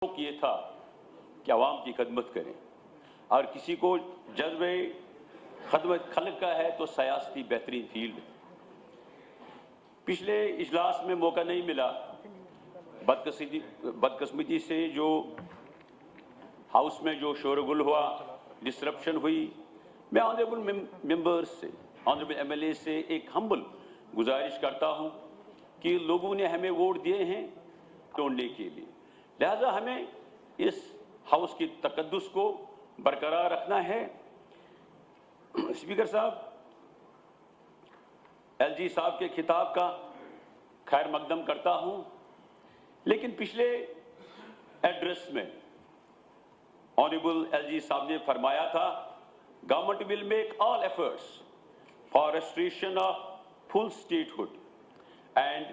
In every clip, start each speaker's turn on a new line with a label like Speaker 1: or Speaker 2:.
Speaker 1: ये था कि आवाम की खदमत करें और किसी को जज्बे खदमत खल्क का है तो सियासती बेहतरीन फील्ड है। पिछले इजलास में मौका नहीं मिला, बदकिस्मती से जो हाउस में जो शोरगुल हुआ, डिसरप्शन हुई, मैं ऑनरेबल मेंबर्स से, ऑनरेबल एमएलए से एक हम्बल गुजारिश करता हूं कि लोगों ने हमें वोट दिए हैं तोड़ने के लिए, लिहाजा हमें इस हाउस की तकद्दुस को बरकरार रखना है। स्पीकर साहब, एलजी साहब के खिताब का खैर मकदम करता हूं, लेकिन पिछले एड्रेस में ऑनरेबल एलजी साहब ने फरमाया था, government will make all efforts for restoration of full statehood and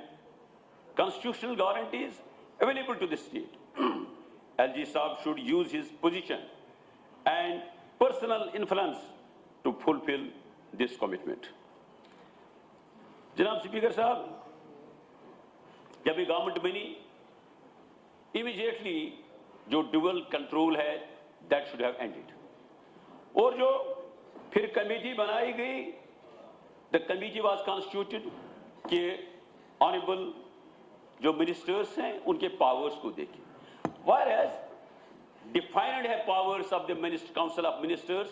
Speaker 1: constitutional guarantees available to the state. LG Saab should use his position and personal influence to fulfill this commitment. जनाब speaker साहब, जब ये government बनी, immediately जो dual control है that should have ended, और जो फिर कमेटी बनाई गई, द कमेटी वाज कॉन्स्टिट्यूटेड कि ऑनरेबल जो मिनिस्टर्स हैं उनके पावर्स को देखें, whereas defined है powers of the Council of Ministers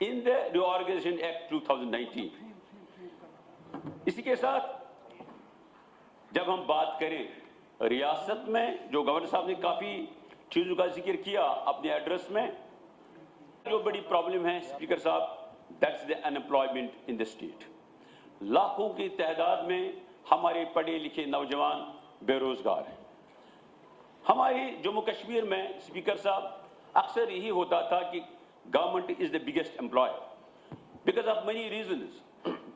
Speaker 1: in the Reorganization Act 2019. इसी के साथ जब हम बात करें रियासत में, जो गवर्नर साहब ने काफी चीजों का जिक्र किया अपने एड्रेस में, जो बड़ी प्रॉब्लम है स्पीकर साहब, that's the unemployment in the state. लाखों की तादाद में हमारे पढ़े लिखे नौजवान बेरोजगार है। हमारी जम्मू कश्मीर में स्पीकर साहब अक्सर यही होता था कि government is the biggest employer because of many reasons,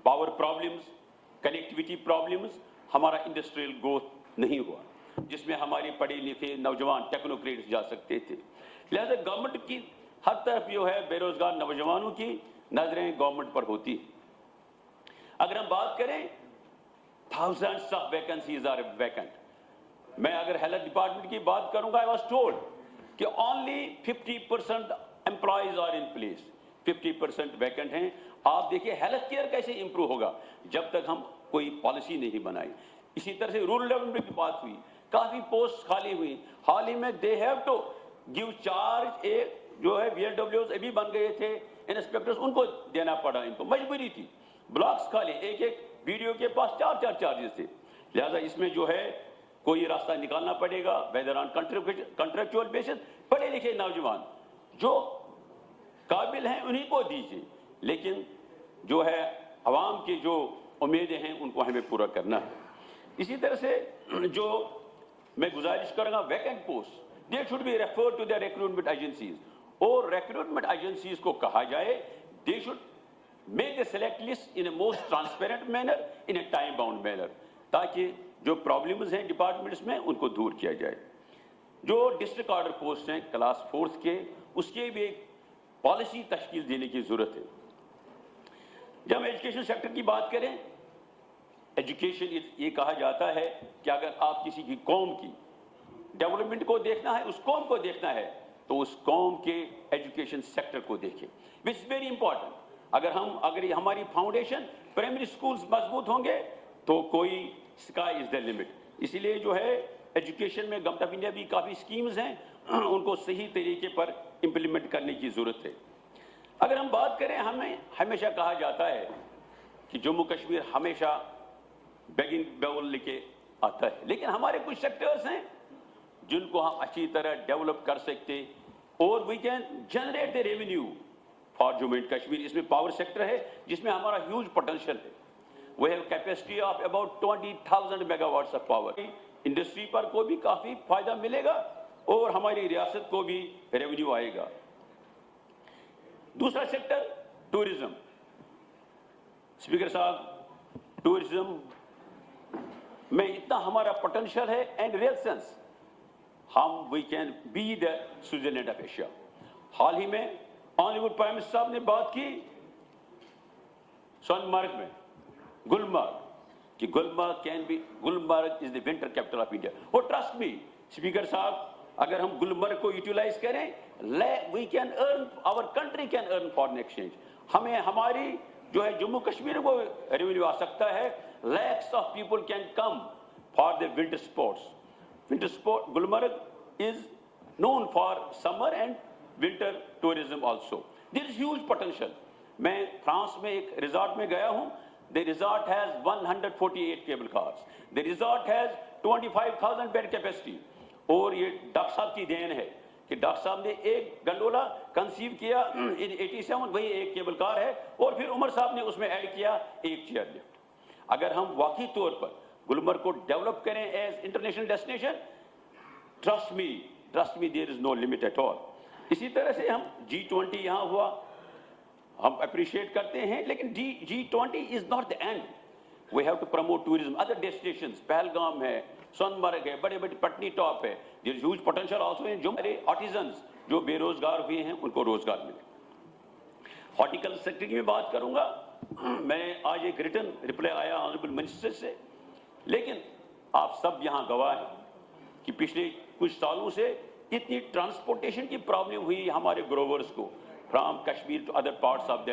Speaker 1: power problems, connectivity problems, हमारा इंडस्ट्रियल ग्रोथ नहीं हुआ जिसमें हमारे पढ़े लिखे नौजवान टेक्नोक्रेट्स जा सकते थे। लिहाजा गवर्नमेंट की हर तरफ जो है बेरोजगार नौजवानों की नजरें गवर्नमेंट पर होती है। अगर हम बात करें, thousands of vacancies are vacant. मैं अगर हेल्थ डिपार्टमेंट की बात करूंगा, आई वॉज टोल्ड कि only 50% employees are in place, 50% vacant हैं। आप देखिए हेल्थ केयर कैसे इंप्रूव होगा जब तक हम कोई पॉलिसी नहीं बनाई। इसी तरह से रूरल डेवलपमेंट की बात हुई, काफी पोस्ट खाली हुई। हाल ही में they have to give charge, एक जो है VLWs अभी बन गए थे, इंस्पेक्टर्स, उनको देना पड़ा, इनको मजबूरी थी। ब्लॉक्स खाली, एक एक वीडियो के पास 4-4 चार्जेस थे। लिहाजा इसमें जो है कोई रास्ता निकालना पड़ेगा, वेदर ऑन कॉन्ट्रेक्चुअल बेसिस। पढ़े लिखे नौजवान जो काबिल हैं उन्हीं को दीजिए, लेकिन जो है अवाम की जो उम्मीदें हैं उनको हमें पूरा करना है। इसी तरह से जो मैं गुजारिश करूंगा, vacant post they should be referred to the recruitment agencies, और रिक्रूटमेंट एजेंसीज को कहा जाए they should make the select list in a most transparent manner, in a time bound manner, ताकि जो प्रॉब्लम्स हैं डिपार्टमेंट्स में उनको दूर किया जाए। जो डिस्ट्रिक्ट ऑर्डर पोस्ट हैं क्लास 4th के, उसके भी एक पॉलिसी तश्कील देने की जरूरत है। जब हम एजुकेशन सेक्टर की बात करें, एजुकेशन ये कहा जाता है कि अगर आप किसी की कौम की डेवलपमेंट को देखना है, उस कौम को देखना है, तो उस कौम के एजुकेशन सेक्टर को देखें, विच इज वेरी इंपॉर्टेंट। अगर हमारी फाउंडेशन प्राइमरी स्कूल्स मजबूत होंगे तो कोई स्काई इज द लिमिट। इसीलिए जो है एजुकेशन में गवर्नमेंट ऑफ इंडिया भी काफ़ी स्कीम्स हैं, उनको सही तरीके पर इम्प्लीमेंट करने की ज़रूरत है। अगर हम बात करें, हमें हमेशा कहा जाता है कि जम्मू कश्मीर हमेशा बेगिंग बाउल लेके आता है, लेकिन हमारे कुछ सेक्टर्स हैं जिनको हम अच्छी तरह डेवलप कर सकते और we can generate the revenue for Jammu and Kashmir. इसमें पावर सेक्टर है जिसमें हमारा ह्यूज पोटेंशियल है। We have capacity of about 20,000 megawatts of power. Industry पर को भी काफी फायदा मिलेगा और हमारी रियासत को भी रेवेन्यू आएगा। दूसरा सेक्टर टूरिज्म। स्पीकर साहब, टूरिज्म में इतना हमारा पोटेंशियल है एंड रियल सेंस हम we can be the Switzerland of Asia. हाल ही में ऑनरेबल प्राइम मिनिस्टर साहब ने बात की सोनमर्ग में, गुलमर्ग, कि Gulmarg can be, Gulmarg is the winter capital of India. और ट्रस्ट मी स्पीकर साहब, اگر ہم گلمرگ کو یوٹیلائز کریں, we can earn, our country can earn foreign exchange. ہمیں ہماری جو ہے جموں کشمیر کو ریونیو آ سکتا ہے. Lakhs of people can come for their winter sports. Winter sport, Gulmarg is known for summer and winter tourism also. There is huge potential. میں France میں ایک ریزارٹ میں گیا ہوں. The resort has 148 cable cars. The resort has 25,000 bed capacity. اور یہ doctor صاحب کی دین ہے کہ ڈاکٹر صاحب نے ایک گنڈولا کنسیو کیا in 87, وہی ایک کیبل کار ہے, اور پھر عمر صاحب نے اس میں ایڈ کیا ایک چیئر لفٹ. اگر ہم واقعی طور پر گلمرگ کو ڈیولپ کریں as international destination, trust me there is no limit at all. اسی طرح سے ہم G20 یہاں ہوا, ہم اپریشیٹ کرتے ہیں, لیکن G20 is not the end. We have to promote tourism. Other destinations, Pahalgam ہے, سونمرگ ہے, بڑے بڑے پٹنی ٹاپ ہے. There is huge potential also in جو ہمارے آرٹیزنز جو بے روزگار ہوئے ہیں ان کو روزگار ملے. ہارٹیکلچر سیکٹر کی میں بات کروں گا. میں آج ایک ریٹن رپلائی آیا آنریبل منسٹر سے, لیکن آپ سب یہاں گواہ ہیں کہ پچھلے کچھ سالوں سے اتنی ٹرانسپورٹیشن کی پرابلم ہوئی ہمارے گروورز کو from Kashmir to other parts of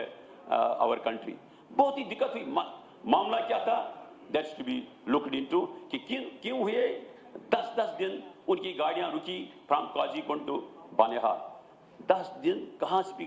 Speaker 1: our country. بہت ہی دقت ہوئی. معاملہ کیا تھا, that's to be looked into کہ کیوں ہوئے 10 دن ان کی گاڑیاں رکی from Qazi Kund to Banihal. 10 دن کہاں سے